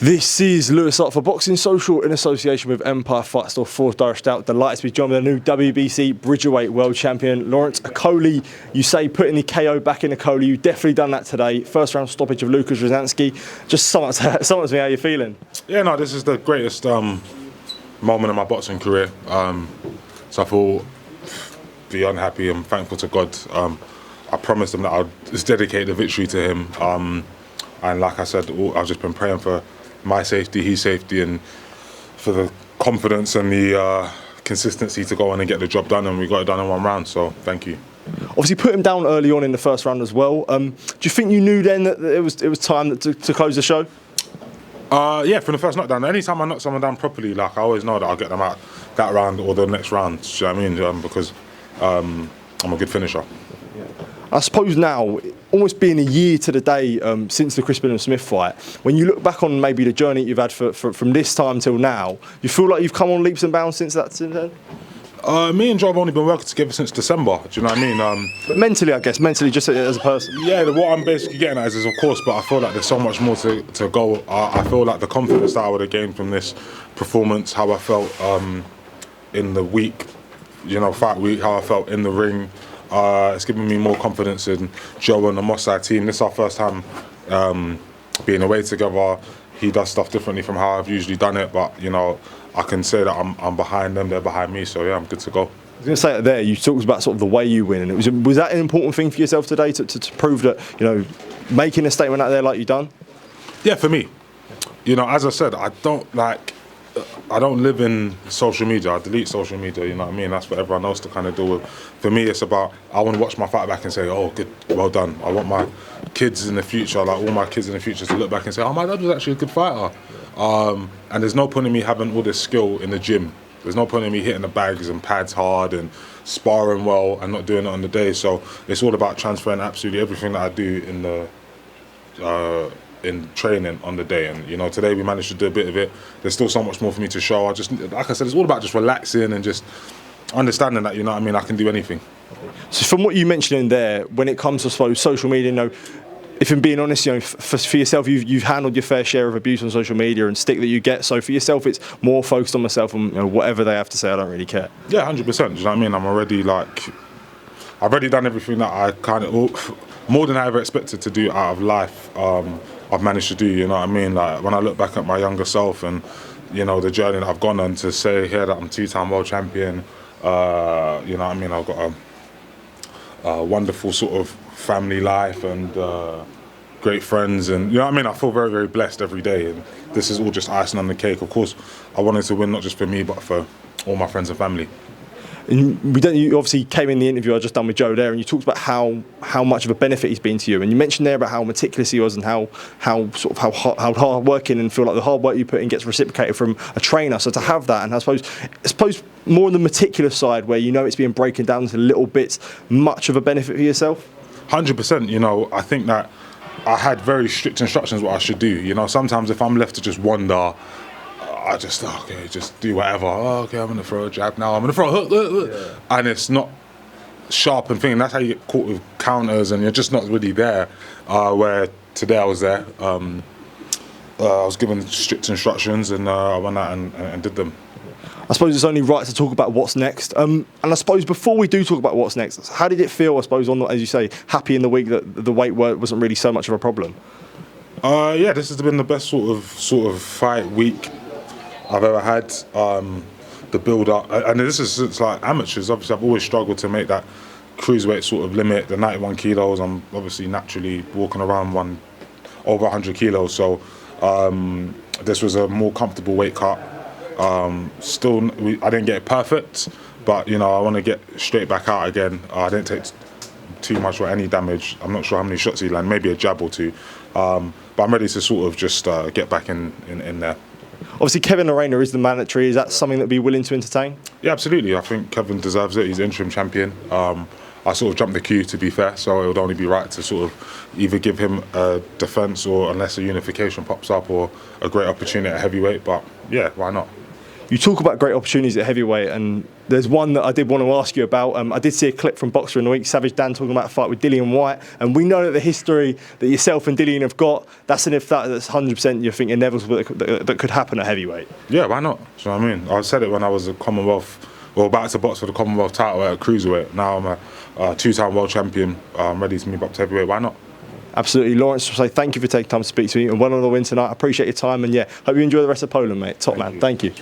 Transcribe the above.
This is Lewis Hart for Boxing Social in association with Empire Fight Store Forged Irish Stout. Delighted to be joined with the new WBC Bridgerweight World Champion, Lawrence Okolie. You say putting the KO back in Okolie. You've definitely done that today. First round stoppage of Lukasz Rozanski. Just sum up to me how you're feeling. Yeah, no, this is the greatest moment in my boxing career. So I feel beyond happy. I'm thankful to God. I promised him that I'd just dedicate the victory to him. And like I said, I've just been praying for my safety, his safety, and for the confidence and the consistency to go on and get the job done, and we got it done in one round, so thank you. Obviously put him down early on in the first round as well. Do you think you knew then that it was time to close the show? Yeah, from the first knockdown. Anytime I knock someone down properly, like I always know that I'll get them out that round or the next round, do you know what I mean? Because I'm a good finisher. I suppose now, almost being a year to the day since the Crispin and Smith fight, when you look back on maybe the journey you've had from this time till now, you feel like you've come on leaps and bounds since then? Me and Joe have only been working together since December, do you know what I mean? But mentally, I guess, just as a person. Yeah, what I'm basically getting at is of course, but I feel like there's so much more to go. I feel like the confidence that I would have gained from this performance, how I felt in the week, fight week, how I felt in the ring, it's given me more confidence in Joe and the Mossad team. This is our first time being away together. He does stuff differently from how I've usually done it, but I can say that I'm behind them, they're behind me, so yeah, I'm good to go. I was going to say it there, you talked about sort of the way you win, and was that an important thing for yourself today to prove that, making a statement out there like you've done? Yeah, for me. As I said, I don't live in social media. I delete social media, you know what I mean? That's for everyone else to kind of deal with. For me, it's about, I want to watch my fight back and say, oh, good, well done. I want my kids in the future, like all my kids in the future, to look back and say, oh, my dad was actually a good fighter. And there's no point in me having all this skill in the gym. There's no point in me hitting the bags and pads hard and sparring well and not doing it on the day. So it's all about transferring absolutely everything that I do in training on the day, and today we managed to do a bit of it. There's still so much more for me to show. Like I said, it's all about just relaxing and just understanding that I can do anything. So from what you mentioned in there, when it comes to social media, if I'm being honest, for yourself, you've handled your fair share of abuse on social media and stick that you get. So for yourself, it's more focused on myself and whatever they have to say, I don't really care. Yeah, 100%. Do you know what I mean? I'm already I've already done everything that I kind of more than I ever expected to do out of life. I've managed to do, you know what I mean? Like when I look back at my younger self and, the journey that I've gone on, to say here that I'm two-time world champion, you know what I mean? I've got a wonderful sort of family life and great friends, and you know what I mean? I feel very, very blessed every day, and this is all just icing on the cake. Of course, I wanted to win not just for me, but for all my friends and family. And you obviously came in the interview I just done with Joe there, and you talked about how much of a benefit he's been to you, and you mentioned there about how meticulous he was and how hard working, and feel like the hard work you put in gets reciprocated from a trainer. So to have that, and I suppose more on the meticulous side where it's being broken down into little bits, much of a benefit for yourself. 100%. I think that I had very strict instructions what I should do. Sometimes if I'm left to just wander, I just do whatever. Oh, okay, I'm gonna throw a jab now. I'm gonna throw a hook, yeah. And it's not sharp and thing. That's how you get caught with counters, and you're just not really there. Where today I was there. I was given strict instructions, and I went out and did them. I suppose it's only right to talk about what's next. And I suppose before we do talk about what's next, how did it feel? I suppose as you say, happy in the week that the weight wasn't really so much of a problem. Yeah, this has been the best sort of fight week I've ever had. The build up, and this is since amateurs. Obviously, I've always struggled to make that cruiserweight sort of limit, the 91 kilos. I'm obviously naturally walking around over 100 kilos, so this was a more comfortable weight cut. I didn't get it perfect, but I want to get straight back out again. I didn't take too much or any damage. I'm not sure how many shots he landed, maybe a jab or two, but I'm ready to sort of just get back in there. Obviously, Kevin Lerena is the mandatory. Is that something that be willing to entertain? Yeah, absolutely. I think Kevin deserves it. He's interim champion. I sort of jumped the queue, to be fair, so it would only be right to sort of either give him a defence, or unless a unification pops up, or a great opportunity at heavyweight. But yeah, why not? You talk about great opportunities at heavyweight, and there's one that I did want to ask you about. I did see a clip from Boxer in the Week, Savage Dan talking about a fight with Dillian Whyte, and we know that the history that yourself and Dillian have got, that's 100% you think inevitable that could happen at heavyweight. Yeah, why not? Do you know what I mean? I said it when I was a Commonwealth, well, about to box for the Commonwealth title at Cruiserweight. Now I'm a two-time world champion. I'm ready to move up to heavyweight. Why not? Absolutely. Lawrence, say thank you for taking time to speak to me, and well on the win tonight. I appreciate your time, and yeah, hope you enjoy the rest of Poland, mate. Top man. Thank you.